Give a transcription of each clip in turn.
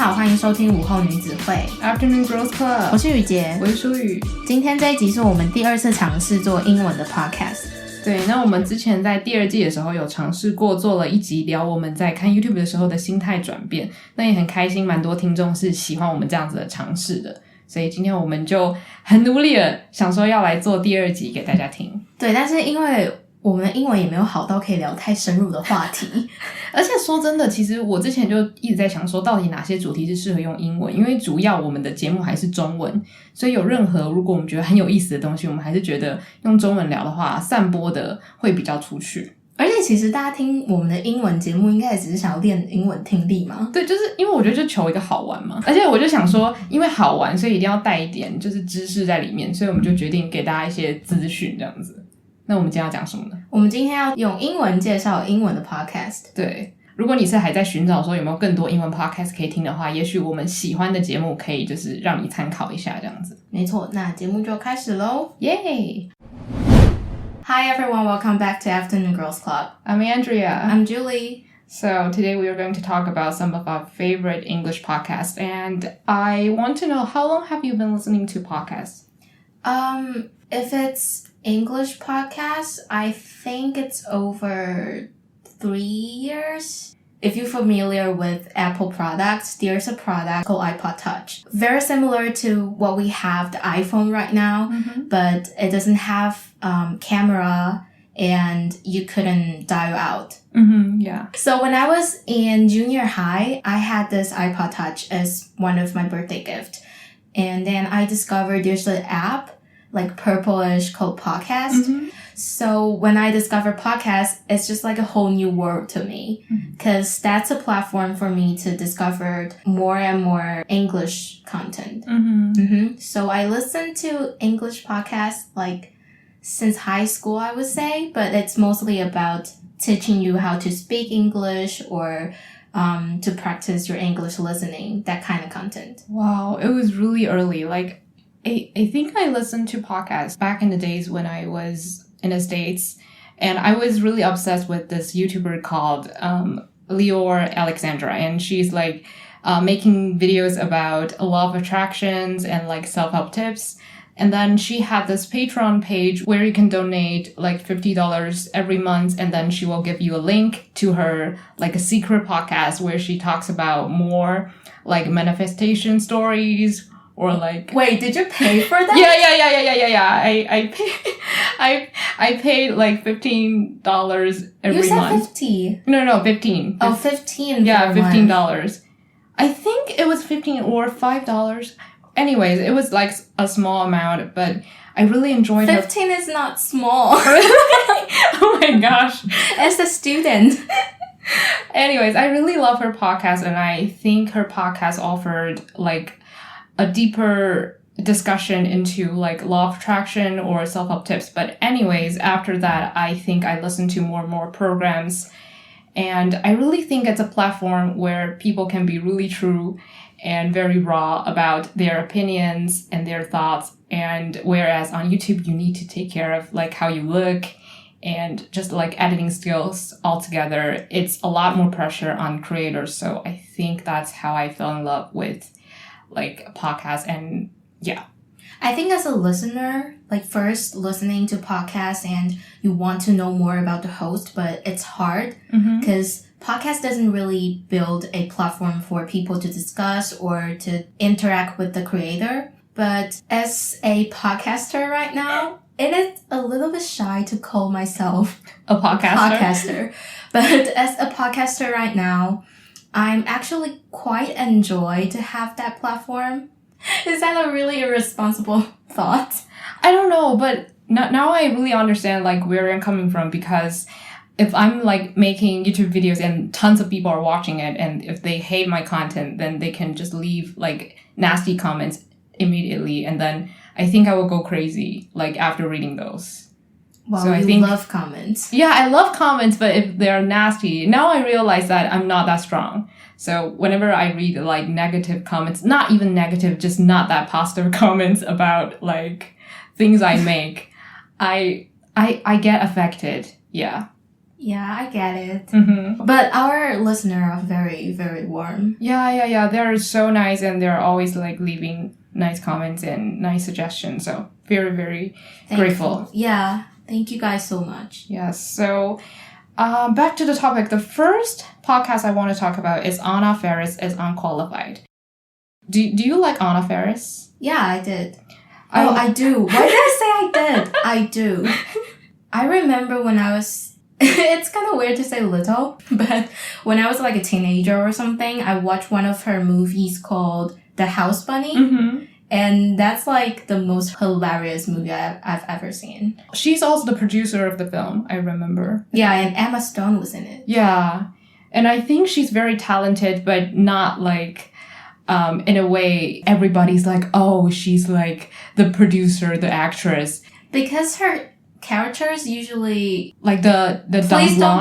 好，欢迎收听午后女子会 afternoongirlsclub， 我是雨洁，我是舒雨。今天这一集是我们第二次尝试做英文的 podcast。对，那我们之前在第二季的时候有尝试过做了一集聊我们在看 YouTube 的时候的心态转变，那也很开心，蛮多听众是喜欢我们这样子的尝试的，所以今天我们就很努力了，想说要来做第二集给大家听。对，但是因为我们的英文也没有好到可以聊太深入的话题而且说真的，其实我之前就一直在想说到底哪些主题是适合用英文，因为主要我们的节目还是中文，所以有任何如果我们觉得很有意思的东西，我们还是觉得用中文聊的话散播的会比较出去。而且其实大家听我们的英文节目应该也只是想要练英文听力嘛。对，就是因为我觉得就求一个好玩嘛，而且我就想说因为好玩所以一定要带一点就是知识在里面，所以我们就决定给大家一些资讯这样子。那我们今天要讲什么呢？我们今天要用英文介绍英文的 podcast。 对，如果你是还在寻找说有没有更多英文 podcast 可以听的话，也许我们喜欢的节目可以就是让你参考一下这样子。没错，那节目就开始咯。耶、Hi everyone, welcome back to Afternoon Girls Club. I'm Andrea. I'm Julie. So today we are going to talk about some of our favorite English podcasts, and I want to know, how long have you been listening to podcasts? If it's English podcasts, I think it's over 3 years. If you're familiar with Apple products, there's a product called iPod Touch. Very similar to what we have the iPhone right now, but it doesn't have camera and you couldn't dial out. Yeah. So when I was in junior high, I had this iPod Touch as one of my birthday gift. And then I discovered there's an app like purplish called podcast. So when I discovered podcast, it's just like a whole new world to me, because that's a platform for me to discover more and more English content. So I listen to English podcasts like since high school, I would say, but it's mostly about teaching you how to speak English or to practice your English listening, that kind of content. Wow, it was really early. Like, I think I listened to podcasts back in the days when I was in the States, and I was really obsessed with this YouTuber called Leor Alexandra, and she's like making videos about law of attractions and like self-help tips. And then she had this Patreon page where you can donate like $50 every month, and then she will give you a link to her like a secret podcast where she talks about more like manifestation stories or like... Wait, did you pay for that? Yeah. I paid like $15 every month. You said 50. No, 15. Oh, 15. Yeah, $15. Month. I think it was 15 or $5. Anyways, it was like a small amount, but I really enjoyed 15 is not small. Oh my gosh. As a student. Anyways, I really love her podcast, and I think her podcast offered like a deeper discussion into like law of attraction or self-help tips. But anyways, after that, I think I listened to more and more programs, and I really think it's a platform where people can be really true and very raw about their opinions and their thoughts. And whereas on YouTube, you need to take care of like how you look and just like editing skills altogether, it's a lot more pressure on creators. So I think that's how I fell in love with like podcasts. And yeah. I think as a listener, like first listening to podcasts and you want to know more about the host, but it's hard because podcast doesn't really build a platform for people to discuss or to interact with the creator. But as a podcaster right now, it is a little bit shy to call myself a podcaster. But as a podcaster right now, I'm actually quite enjoy to have that platform. Is that a really irresponsible thought? I don't know, but now I really understand like where I'm coming from, because if I'm like making YouTube videos and tons of people are watching it, and if they hate my content, then they can just leave like nasty comments immediately, and then I think I will go crazy like after reading those. Wow, so you love comments. Yeah, I love comments, but if they're nasty, now I realize that I'm not that strong. So whenever I read like negative comments, not even negative, just not that positive comments about like things I make, I get affected. Yeah. Yeah, I get it. Mm-hmm. But our listeners are very, very warm. Yeah. They're so nice and they're always like leaving nice comments and nice suggestions. So very, very grateful. Yeah. Thank you guys so much. Yes. So back to the topic. The first podcast I want to talk about is Anna Faris is Unqualified. Do you like Anna Faris? Yeah, I did. I do. Why did I say I did? I do. I remember when I was... It's kind of weird to say little, but when I was like a teenager or something, I watched one of her movies called The House Bunny. Mm-hmm. And that's like the most hilarious movie I've ever seen. She's also the producer of the film, I remember. Yeah, and Emma Stone was in it. Yeah. And I think she's very talented, but not like... in a way, everybody's like, oh, she's like the producer, the actress. Because her characters usually... Like the dumb blonde?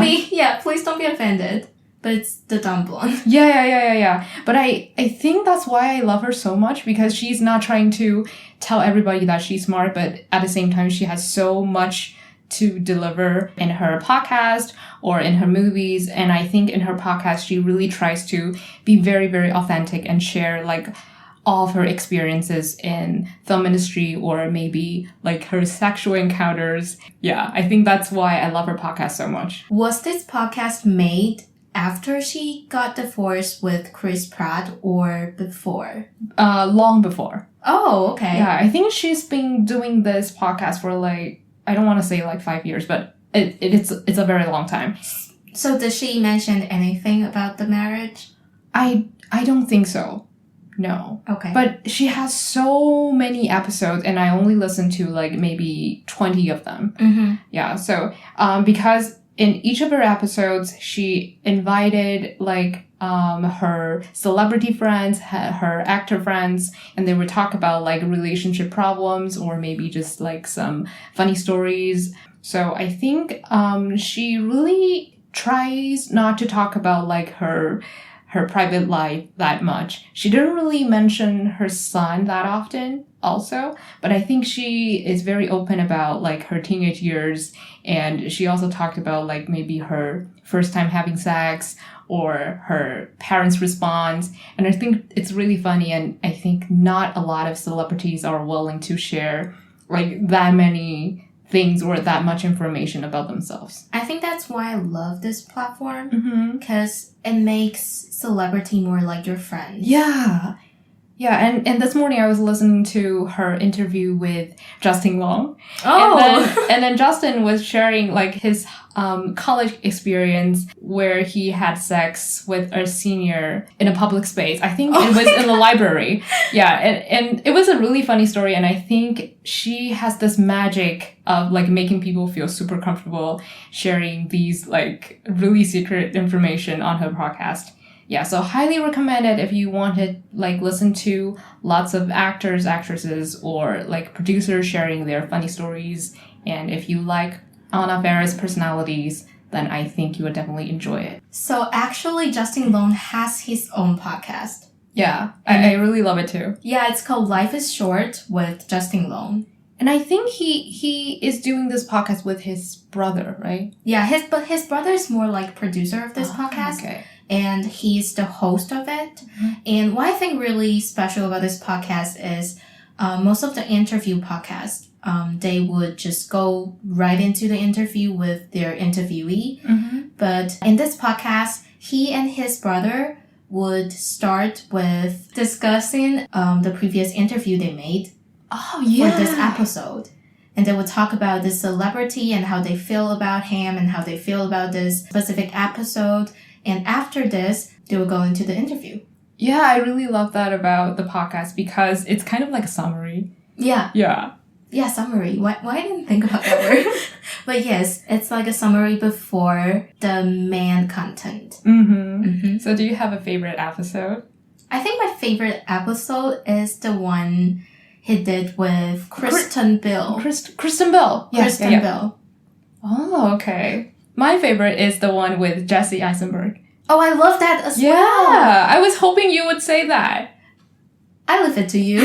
Please don't be offended. But it's the dumb blonde. Yeah. But I think that's why I love her so much, because she's not trying to tell everybody that she's smart, but at the same time, she has so much to deliver in her podcast or in her movies. And I think in her podcast, she really tries to be very, very authentic and share like all of her experiences in film industry or maybe like her sexual encounters. Yeah, I think that's why I love her podcast so much. Was this podcast made after she got divorced with Chris Pratt or before? Long before. Oh, okay. Yeah, I think she's been doing this podcast for like, I don't want to say like 5 years, but it's a very long time. So did she mention anything about the marriage? I don't think so. No. Okay. But she has so many episodes and I only listened to like maybe 20 of them. Mm-hmm. Yeah. So, because in each of her episodes, she invited like, her celebrity friends, her actor friends, and they would talk about like relationship problems or maybe just like some funny stories. So I think, she really tries not to talk about like her private life that much. She didn't really mention her son that often also, but I think she is very open about like her teenage years. And she also talked about like maybe her first time having sex or her parents' response. And I think it's really funny. And I think not a lot of celebrities are willing to share like that many things or that much information about themselves. I think that's why I love this platform, because it makes celebrity more like your friends. Yeah, and this morning I was listening to her interview with Justin Long. Oh! And then Justin was sharing like his college experience where he had sex with a senior in a public space. I think it was in the library. Yeah, and it was a really funny story, and I think she has this magic of like making people feel super comfortable sharing these like really secret information on her podcast. Yeah, so highly recommend it if you want to like listen to lots of actors, actresses, or like producers sharing their funny stories. And if you like Anna Faris personalities, then I think you would definitely enjoy it. So actually, Justin Long has his own podcast. Yeah, I really love it too. Yeah, it's called Life is Short with Justin Long. And I think he is doing this podcast with his brother, right? Yeah, but his brother is more like producer of this podcast. Okay. And he's the host of it. Mm-hmm. And what I think really special about this podcast is most of the interview podcasts, they would just go right into the interview with their interviewee. Mm-hmm. But in this podcast, he and his brother would start with discussing the previous interview they made for this episode. And they would talk about this celebrity and how they feel about him and how they feel about this specific episode. And after this, they will go into the interview. Yeah, I really love that about the podcast because it's kind of like a summary. Yeah. Yeah, summary. Why I didn't think about that word? But yes, it's like a summary before the main content. Mm-hmm. So do you have a favorite episode? I think my favorite episode is the one he did with Kristen Bell. Kristen Bell. Yes, Kristen Bell. Oh, okay. My favorite is the one with Jesse Eisenberg. Oh, I love that as well. Yeah, I was hoping you would say that. I leave it to you.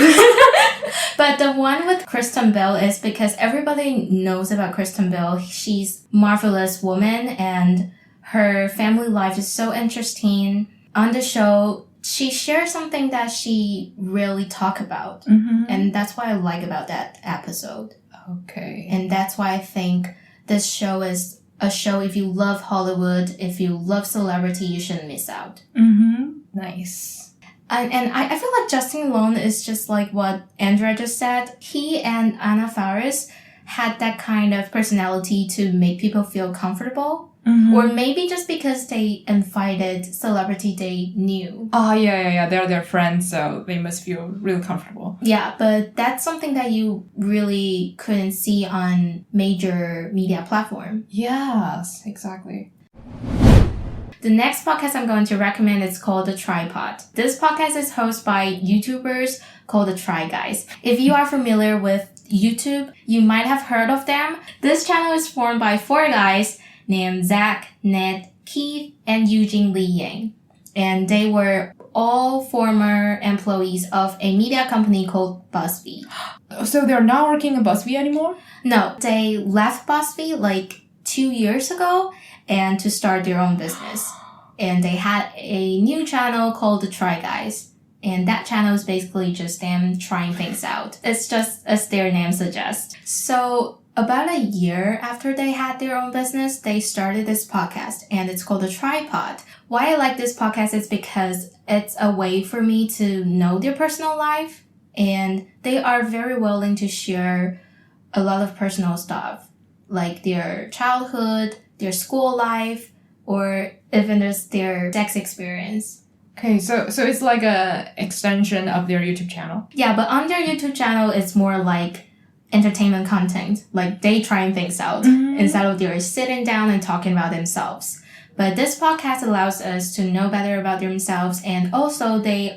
But the one with Kristen Bell is because everybody knows about Kristen Bell. She's a marvelous woman and her family life is so interesting. On the show, she shares something that she really talk about. And that's what I like about that episode. Okay. And that's why I think this show is a show if you love Hollywood, if you love celebrity, you shouldn't miss out. Nice. And I feel like Justin Long is just like what Andrea just said. He and Anna Faris had that kind of personality to make people feel comfortable. Or maybe just because they invited celebrity they knew. Oh, yeah. They're their friends, so they must feel really comfortable. Yeah, but that's something that you really couldn't see on major media platform. Yes, exactly. The next podcast I'm going to recommend is called The TryPod. This podcast is hosted by YouTubers called The Try Guys. If you are familiar with YouTube, you might have heard of them. This channel is formed by 4 guys named Zach, Ned, Keith, and Eugene Lee Yang. And they were all former employees of a media company called BuzzFeed. So they're not working at BuzzFeed anymore? No, they left BuzzFeed like 2 years ago and to start their own business. And they had a new channel called The Try Guys. And that channel is basically just them trying things out. It's just as their name suggests. So about a year after they had their own business, they started this podcast and it's called The TryPod. Why I like this podcast is because it's a way for me to know their personal life and they are very willing to share a lot of personal stuff, like their childhood, their school life, or even just their sex experience. Okay, so it's like a extension of their YouTube channel. Yeah, but on their YouTube channel, it's more like entertainment content, like they trying things out instead of they're sitting down and talking about themselves. But this podcast allows us to know better about themselves, and also they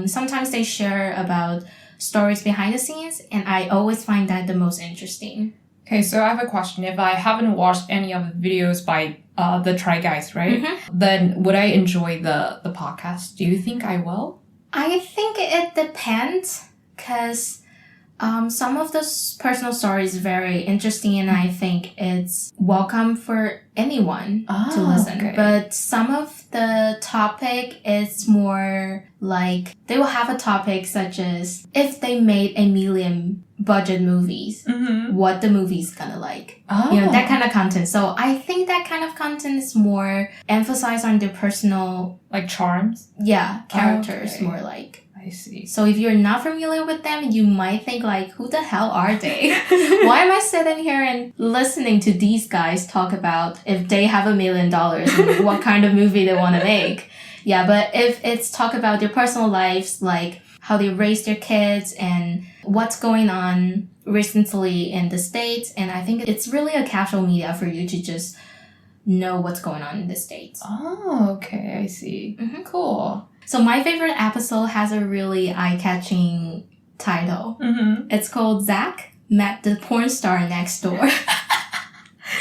sometimes they share about stories behind the scenes, and I always find that the most interesting. Okay, so I have a question. If I haven't watched any of the videos by the Try Guys, right? Then would I enjoy the podcast? Do you think I will? I think it depends, because some of the personal stories are very interesting, and I think it's welcome for anyone to listen. Okay. But some of the topic is more like they will have a topic such as if they made a million budget movies, what the movie's gonna like. You know, that kind of content. So I think that kind of content is more emphasized on their personal, like charms? Yeah, characters, Okay. more like. I see. So if you're not familiar with them, you might think like, who the hell are they? Why am I sitting here and listening to these guys talk about if they have $1 million and what kind of movie they want to make? Yeah, but if it's talk about their personal lives, like how they raise their kids and what's going on recently in the States, and I think it's really a casual media for you to just know what's going on in the States. Oh, okay. I see. Cool. So my favorite episode has a really eye-catching title. It's called Zach Met the Porn Star Next Door.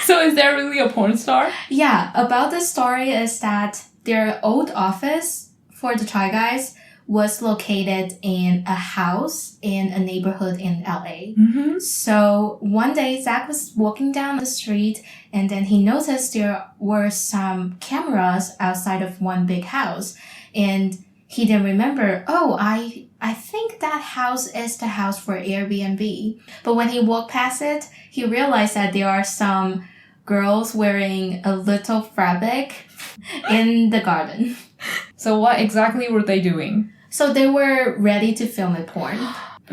So is there really a porn star? Yeah, about the story is that their old office for the Try Guys was located in a house in a neighborhood in LA. So one day Zach was walking down the street and then he noticed there were some cameras outside of one big house. And he then remembered, I think that house is the house for Airbnb. But when he walked past it, he realized that there are some girls wearing a little fabric in the garden. So what exactly were they doing? So they were ready to film a porn.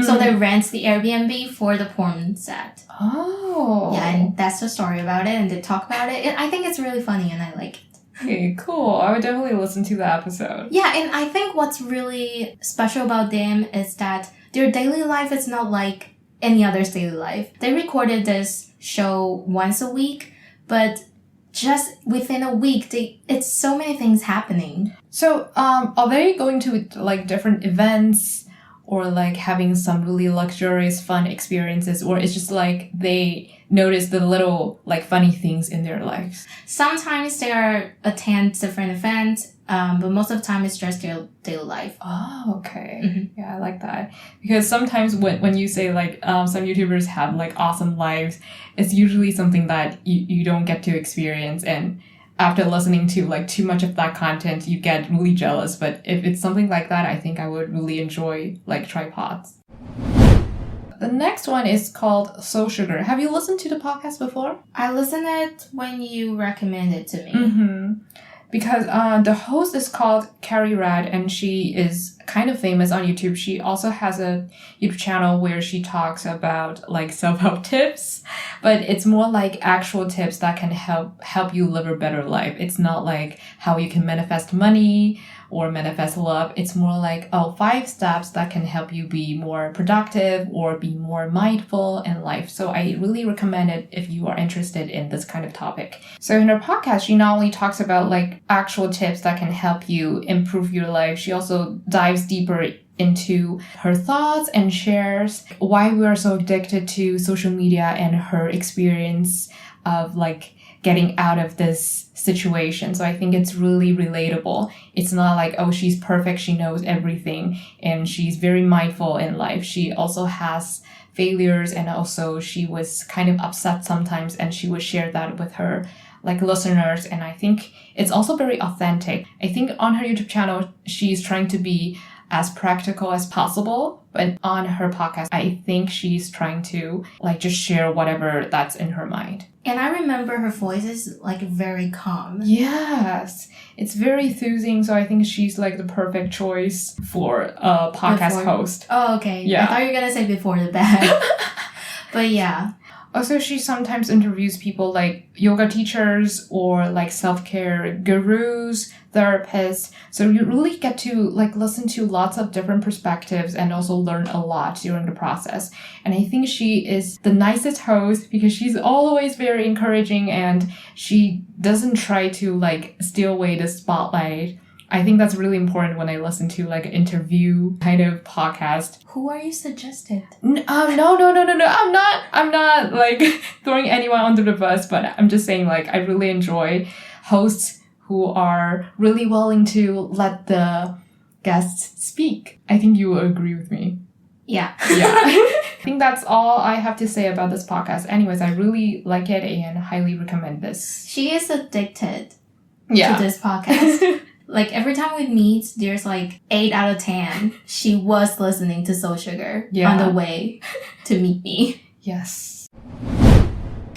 So they rent the Airbnb for the porn set. Oh. Yeah, and that's the story about it, and they talk about it. I think it's really funny, and I like it. Okay, cool. I would definitely listen to the episode. Yeah, and I think what's really special about them is that their daily life is not like any other's daily life. They recorded this show once a week, but just within a week, it's so many things happening. So, are they going to like different events or like having some really luxurious fun experiences, or it's just like they notice the little like funny things in their lives? Sometimes they are attend different events, but most of the time it's just their daily life. Oh, okay. Yeah, I like that. Because sometimes when you say like some YouTubers have like awesome lives, it's usually something that you don't get to experience, and after listening to like too much of that content, you get really jealous. But if it's something like that, I think I would really enjoy like TryPods. The next one is called Soul Sugar. Have you listened to the podcast before? I listened it when you recommended it to me. Because the host is called Carrie Rad, and she is kind of famous on YouTube. She also has a YouTube channel where she talks about like self-help tips, but it's more like actual tips that can help you live a better life. It's not like how you can manifest money or manifest love. It's more like, 5 steps that can help you be more productive or be more mindful in life. So I really recommend it if you are interested in this kind of topic. So in her podcast, she not only talks about like actual tips that can help you improve your life, she also dives deeper into her thoughts and shares why we are so addicted to social media and her experience of like getting out of this situation. So I think it's really relatable. It's not like, she's perfect, she knows everything, and she's very mindful in life. She also has failures, and also she was kind of upset sometimes, and she would share that with her like listeners. And I think it's also very authentic. I think on her YouTube channel, she's trying to be as practical as possible, but on her podcast, I think she's trying to like just share whatever that's in her mind. And I remember her voice is like very calm. Yes, it's very soothing. So I think she's like the perfect choice for a podcast host. Oh, okay. Yeah. I thought you were gonna say before the bed. But yeah. Also, she sometimes interviews people like yoga teachers or like self-care gurus, therapists. So you really get to like listen to lots of different perspectives and also learn a lot during the process. And I think she is the nicest host because she's always very encouraging, and she doesn't try to like steal away the spotlight. I think that's really important when I listen to like an interview kind of podcast. Who are you suggested? No. I'm not like throwing anyone under the bus, but I'm just saying like I really enjoy hosts who are really willing to let the guests speak. I think you will agree with me. Yeah. Yeah. I think that's all I have to say about this podcast. Anyways, I really like it and highly recommend this. She is addicted to this podcast. Like, every time we meet, there's like 8 out of 10. She was listening to Soul Sugar on the way to meet me. Yes.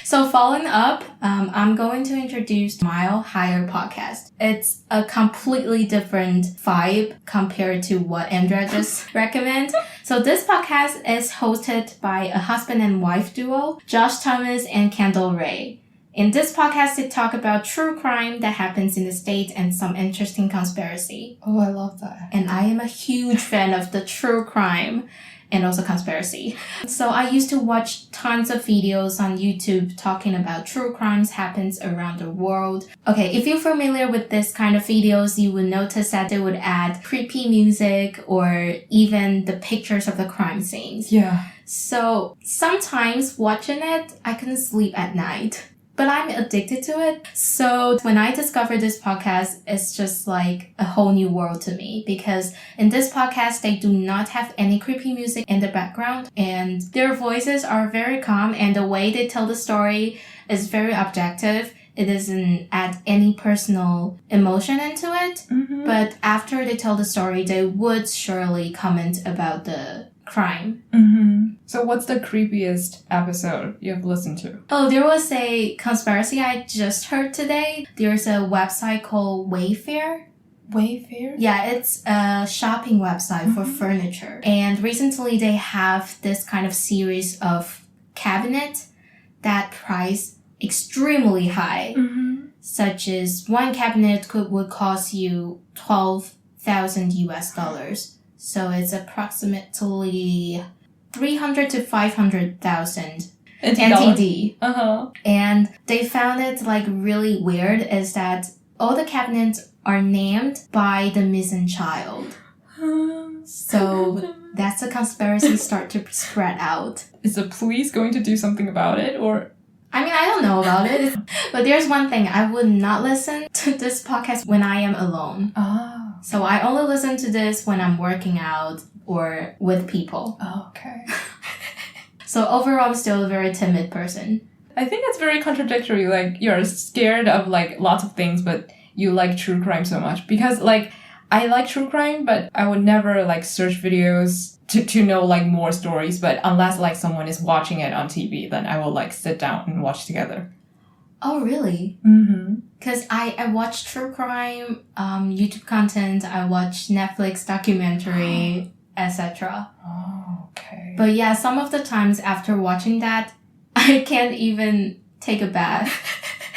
So following up, I'm going to introduce Mile Higher podcast. It's a completely different vibe compared to what Andrea just recommended. So this podcast is hosted by a husband and wife duo, Josh Thomas and Kendall Ray. In this podcast, they talk about true crime that happens in the States and some interesting conspiracy. Oh, I love that. And I am a huge fan of the true crime and also conspiracy. So I used to watch tons of videos on YouTube talking about true crimes happens around the world. Okay, if you're familiar with this kind of videos, you would notice that they would add creepy music or even the pictures of the crime scenes. Yeah. So sometimes watching it, I couldn't sleep at night. But I'm addicted to it. So when I discovered this podcast, it's just like a whole new world to me, because in this podcast, they do not have any creepy music in the background, and their voices are very calm, and the way they tell the story is very objective. It doesn't add any personal emotion into it. Mm-hmm. But after they tell the story, they would surely comment about the crime. Mm-hmm. So what's the creepiest episode you've listened to? Oh, there was a conspiracy I just heard today. There's a website called Wayfair. Wayfair? Yeah, it's a shopping website for furniture. And recently they have this kind of series of cabinets that price extremely high. Mm-hmm. Such as one cabinet would cost you $12,000 US. So it's approximately 300 to 500,000 NTD. Uh-huh. And they found it like really weird is that all the cabinets are named by the missing child. So that's the conspiracy start to spread out. Is the police going to do something about it, or? I mean, I don't know about it. But there's one thing. I would not listen to this podcast when I am alone. Oh. So I only listen to this when I'm working out or with people. Oh, okay. So overall, I'm still a very timid person. I think it's very contradictory. Like, you're scared of, like, lots of things, but you like true crime so much. Because, like, I like true crime, but I would never, like, search videos to know, like, more stories. But unless, like, someone is watching it on TV, then I will, like, sit down and watch together. Oh, really? Mm-hmm. Because I watch true crime, YouTube content, I watch Netflix documentary, etc. Oh, okay. But yeah, some of the times after watching that, I can't even take a bath.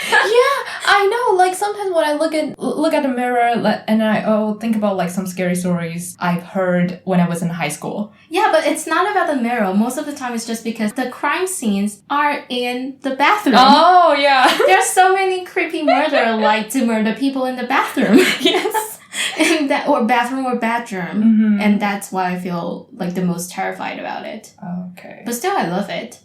Yeah, I know. Like, sometimes when I look at the mirror and I think about, like, some scary stories I've heard when I was in high school. Yeah, but it's not about the mirror. Most of the time it's just because the crime scenes are in the bathroom. Oh, yeah. There's so many creepy murderer like to murder people in the bathroom. Yes. Or bathroom or bedroom. Mm-hmm. And that's why I feel like the most terrified about it. Okay. But still, I love it.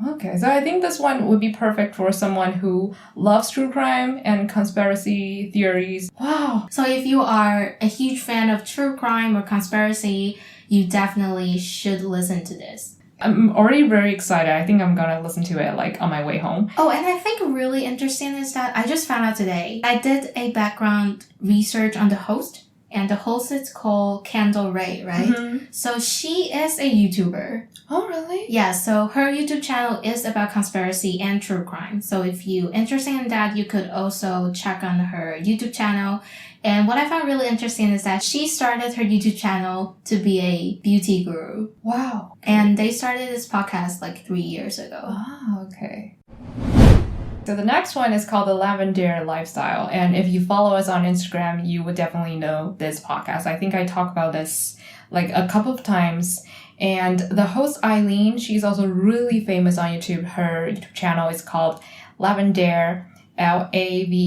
Okay, so I think this one would be perfect for someone who loves true crime and conspiracy theories. Wow. So if you are a huge fan of true crime or conspiracy, you definitely should listen to this. I'm already very excited. I think I'm gonna listen to it, like, on my way home. Oh, and I think really interesting is that I just found out today. I did a background research on the host. And the host is called Kendall Ray, right? Mm-hmm. So she is a YouTuber. Oh, really? Yeah, so her YouTube channel is about conspiracy and true crime. So if you're interested in that, you could also check on her YouTube channel. And what I found really interesting is that she started her YouTube channel to be a beauty guru. Wow. And they started this podcast like 3 years ago. Oh, okay. So the next one is called the Lavendaire Lifestyle. And if you follow us on Instagram, you would definitely know this podcast. I think I talk about this like a couple of times. And the host, Eileen, she's also really famous on YouTube. Her YouTube channel is called Lavendaire, Lavendaire.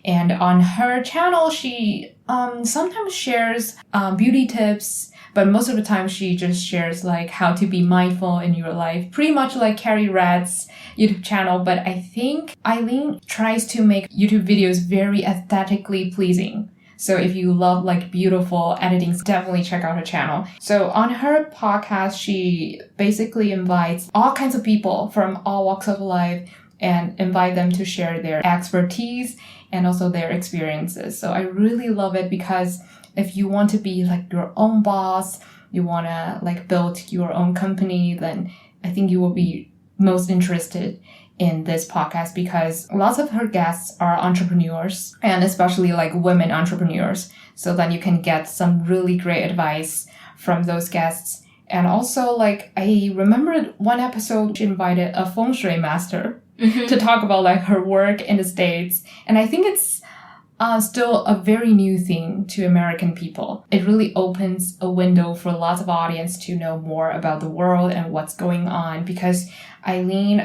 And on her channel, she sometimes shares beauty tips, but most of the time she just shares like how to be mindful in your life. Pretty much like Carrie Rad's YouTube channel, but I think Eileen tries to make YouTube videos very aesthetically pleasing. So if you love like beautiful editing, definitely check out her channel. So on her podcast, she basically invites all kinds of people from all walks of life and invite them to share their expertise and also their experiences. So I really love it because if you want to be like your own boss, you want to like build your own company, then I think you will be most interested in this podcast because lots of her guests are entrepreneurs and especially like women entrepreneurs. So then you can get some really great advice from those guests. And also like I remember one episode she invited a feng shui master to talk about like her work in the States. And I think it's still a very new thing to American people. It really opens a window for lots of audience to know more about the world and what's going on because Eileen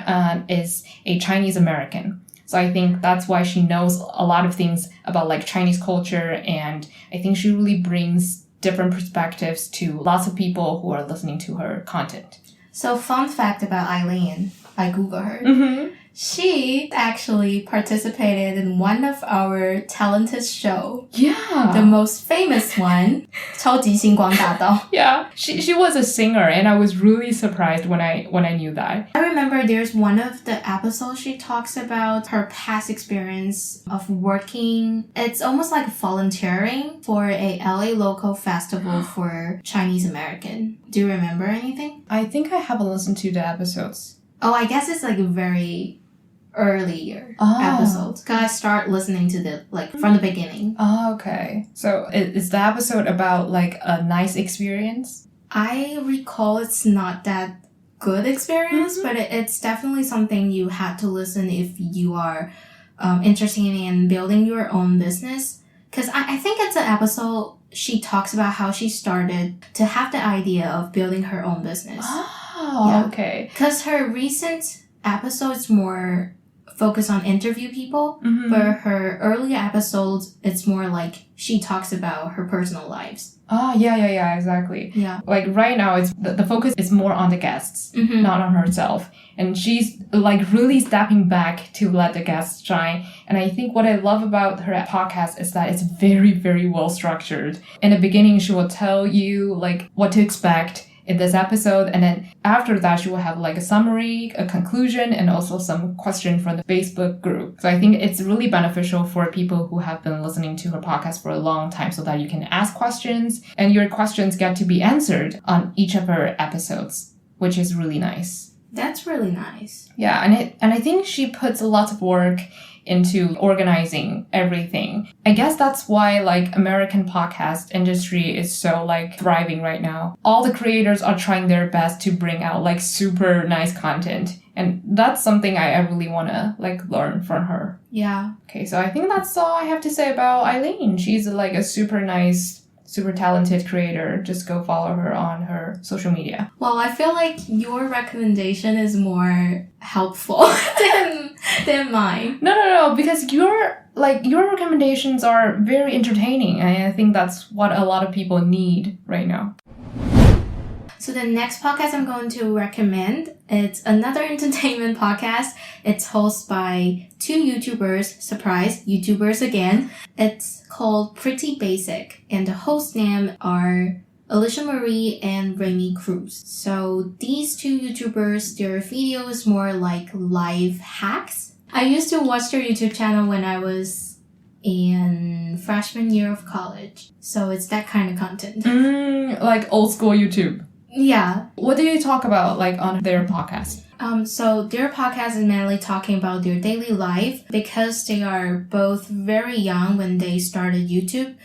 is a Chinese American. So I think that's why she knows a lot of things about like Chinese culture. And I think she really brings different perspectives to lots of people who are listening to her content. So fun fact about Eileen, I Googled her. Mm-hmm. She actually participated in one of our talented show. Yeah. The most famous one, 超级星光大道. Yeah. She was a singer and I was really surprised when I knew that. I remember there's one of the episodes she talks about her past experience of working. It's almost like volunteering for a LA local festival for Chinese American. Do you remember anything? I think I haven't listened to the episodes. Oh, I guess it's like a very earlier episodes because I start listening to the like from the beginning. Oh, okay. So is the episode about like a nice experience? I recall it's not that good experience, but it's definitely something you had to listen if you are interested in building your own business. Because I think it's an episode she talks about how she started to have the idea of building her own business. Oh, yeah. Okay. Because her recent episode is more focus on interview people. For her earlier episodes, it's more like she talks about her personal lives. Yeah, exactly. Yeah. Like right now, it's the focus is more on the guests, not on herself. And she's like really stepping back to let the guests shine. And I think what I love about her podcast is that it's very, very well structured. In the beginning, she will tell you like what to expect in this episode. And then after that, she will have like a summary, a conclusion, and also some question from the Facebook group. So I think it's really beneficial for people who have been listening to her podcast for a long time so that you can ask questions and your questions get to be answered on each of her episodes, which is really nice. That's really nice. Yeah, and I think she puts a lot of work into organizing everything. I guess that's why like American podcast industry is so like thriving right now. All the creators are trying their best to bring out like super nice content. And that's something I really want to like learn from her. Yeah. Okay, so I think that's all I have to say about Eileen. She's like a super nice, super talented creator. Just go follow her on her social media. Well, I feel like your recommendation is more helpful than mine. No, because your recommendations are very entertaining, and I think that's what a lot of people need right now. So the next podcast I'm going to recommend, it's another entertainment podcast. It's hosted by two YouTubers, surprise, YouTubers again. It's called Pretty Basic, and the host name are Alisha Marie and Remi Cruz. So these two YouTubers, their video is more like life hacks. I used to watch their YouTube channel when I was in freshman year of college. So it's that kind of content. Like old school YouTube. Yeah. What do you talk about like on their podcast? So their podcast is mainly talking about their daily life because they are both very young when they started YouTube.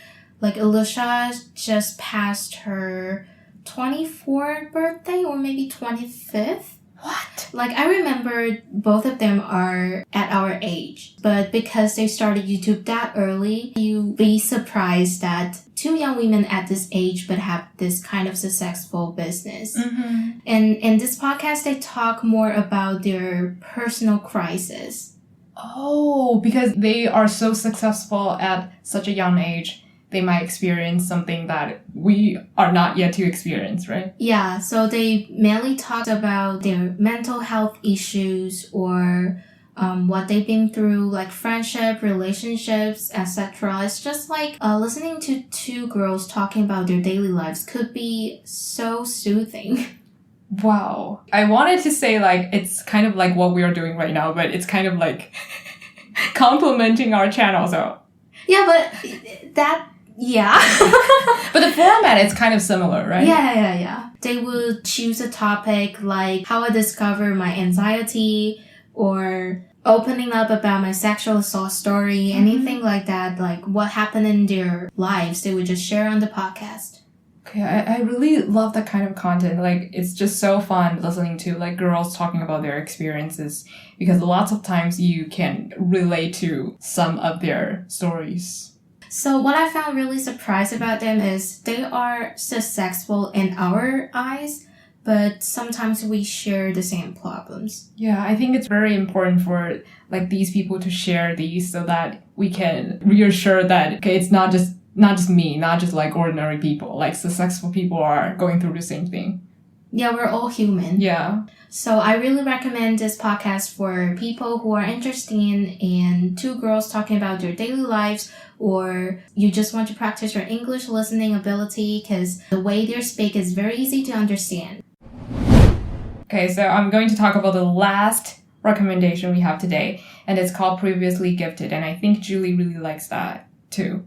Like Alisha just passed her 24th birthday or maybe 25th. What? Like I remember both of them are at our age, but because they started YouTube that early, you'd be surprised that two young women at this age but have this kind of successful business. And in this podcast, they talk more about their personal crisis. Oh, because they are so successful at such a young age. They might experience something that we are not yet to experience, right? Yeah, so they mainly talked about their mental health issues or what they've been through, like friendship, relationships, etc. It's just like listening to two girls talking about their daily lives could be so soothing. Wow. I wanted to say like it's kind of like what we are doing right now, but it's kind of like complimenting our channel, so... Yeah, but that... Yeah. But the format is kind of similar, right? Yeah. They would choose a topic like how I discovered my anxiety or opening up about my sexual assault story, anything like that, like what happened in their lives, they would just share on the podcast. Okay, I really love that kind of content. Like, it's just so fun listening to like girls talking about their experiences because lots of times you can relate to some of their stories. So what I found really surprised about them is they are successful in our eyes, but sometimes we share the same problems. Yeah, I think it's very important for like these people to share these so that we can reassure that okay, it's not just me, not just like ordinary people. Like successful people are going through the same thing. Yeah, we're all human. Yeah. So I really recommend this podcast for people who are interested in two girls talking about their daily lives, or you just want to practice your English listening ability because the way they speak is very easy to understand. Okay, so I'm going to talk about the last recommendation we have today, and it's called Previously Gifted, and I think Julie really likes that too.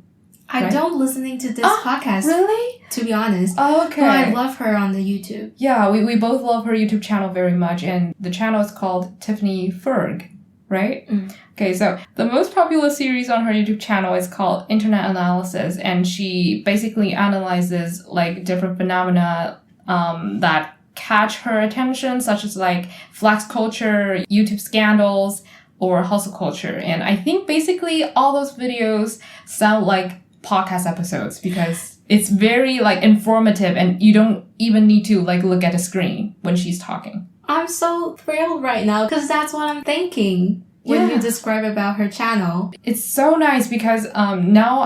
I don't listening to this podcast. Really? To be honest. Oh, okay. But I love her on the YouTube. Yeah, we both love her YouTube channel very much, and the channel is called Tiffany Ferg, right? Okay, so the most popular series on her YouTube channel is called Internet Analysis, and she basically analyzes like different phenomena that catch her attention, such as like flex culture, YouTube scandals, or hustle culture. And I think basically all those videos sound like podcast episodes because it's very like informative and you don't even need to like look at the screen when she's talking. I'm so thrilled right now because that's what I'm thinking. when you describe about her channel. It's so nice because now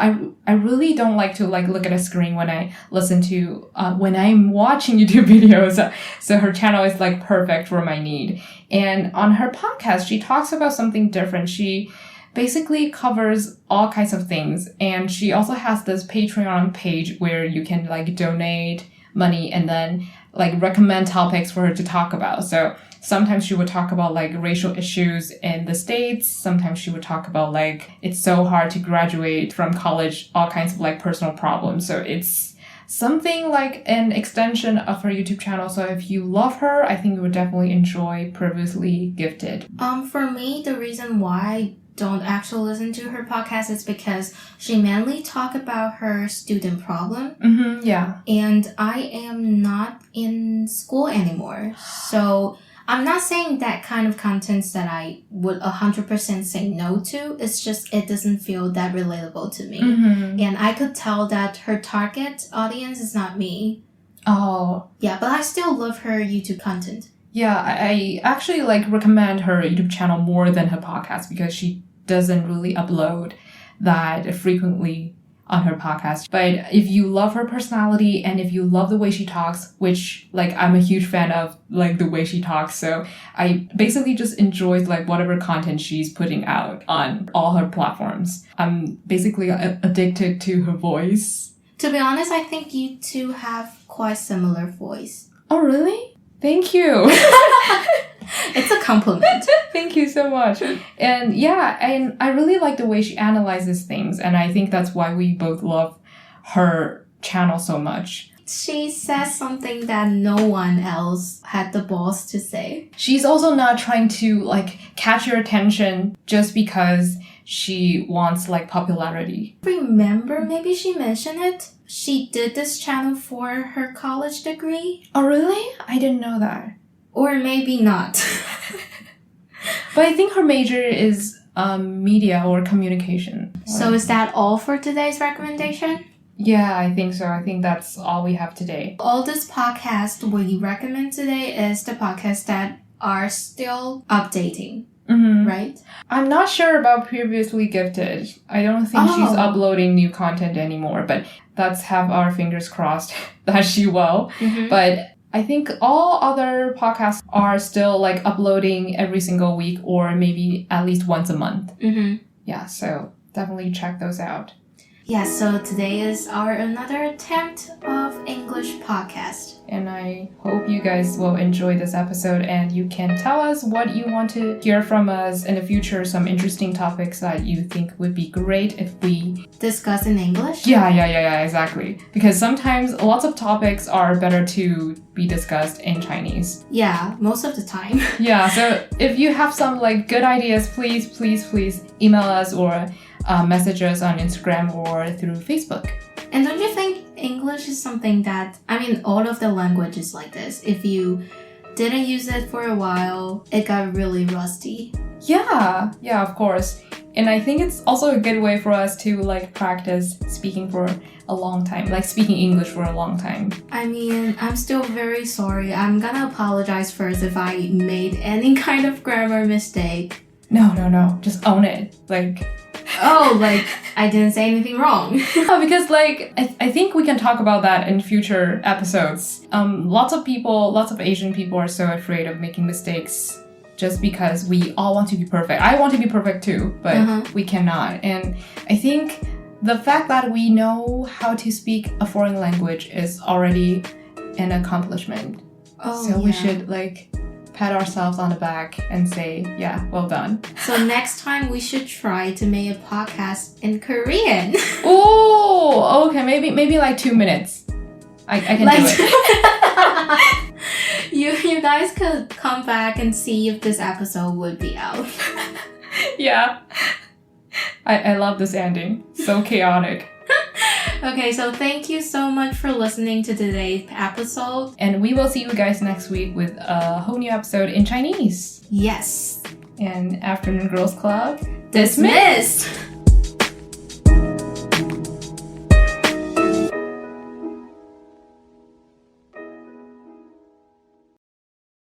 I really don't like to like look at a screen when I listen to when I'm watching YouTube videos. So her channel is like perfect for my need. And on her podcast, she talks about something different. She basically covers all kinds of things. And she also has this Patreon page where you can like donate money and then like recommend topics for her to talk about. So sometimes she would talk about like racial issues in the States. Sometimes she would talk about like it's so hard to graduate from college, all kinds of like personal problems. So it's something like an extension of her YouTube channel. So if you love her, I think you would definitely enjoy Previously Gifted. For me, the reason why I don't actually listen to her podcast is because she mainly talk about her student problem. Yeah. And I am not in school anymore. So I'm not saying that kind of contents that I would 100% say no to. It's just it doesn't feel that relatable to me. And I could tell that her target audience is not me. Oh. Yeah, but I still love her YouTube content. Yeah, I actually like recommend her YouTube channel more than her podcast because she doesn't really upload that frequently on her podcast. But if you love her personality and if you love the way she talks, which like I'm a huge fan of like the way she talks, so I basically just enjoy like whatever content she's putting out on all her platforms. I'm basically addicted to her voice. To be honest, I think you two have quite similar voice. Oh, really? Thank you. It's a compliment. Thank you so much. And yeah, and I really like the way she analyzes things. And I think that's why we both love her channel so much. She says something that no one else had the balls to say. She's also not trying to like catch your attention just because she wants like popularity. Remember, maybe she mentioned it. She did this channel for her college degree. Oh, really? I didn't know that. Or maybe not. But I think her major is media or communication. So is that all for today's recommendation? Yeah, I think so. I think that's all we have today. All this podcast we recommend today is the podcasts that are still updating. Right? I'm not sure about Previously Gifted. I don't think she's uploading new content anymore, but let's have our fingers crossed that she will. But I think all other podcasts are still like uploading every single week or maybe at least once a month. Yeah, so definitely check those out. Yeah, so today is our another attempt of English podcast. And I hope you guys will enjoy this episode and you can tell us what you want to hear from us in the future, some interesting topics that you think would be great if we discuss in English? Yeah, exactly. Because sometimes lots of topics are better to be discussed in Chinese. Yeah, most of the time. Yeah, so if you have some like good ideas, please email us or message us on Instagram or through Facebook. And don't you think English is something that, I mean, all of the languages like this, if you didn't use it for a while, it got really rusty. Yeah, of course. And I think it's also a good way for us to like practice speaking for a long time, like speaking English for a long time. I mean, I'm still very sorry. I'm gonna apologize first if I made any kind of grammar mistake. No, just own it. Like... Oh, like, I didn't say anything wrong. Because, like, I think we can talk about that in future episodes. Lots of Asian people are so afraid of making mistakes just because we all want to be perfect. I want to be perfect too, but we cannot. And I think the fact that we know how to speak a foreign language is already an accomplishment. So we should, like... pat ourselves on the back and say, yeah, well done. So next time we should try to make a podcast in Korean. Oh, okay. Maybe like 2 minutes. I can do it. You guys could come back and see if this episode would be out. Yeah. I love this ending. So chaotic. Okay, so thank you so much for listening to today's episode. And we will see you guys next week with a whole new episode in Chinese. Yes. And Afternoon Girls Club dismissed!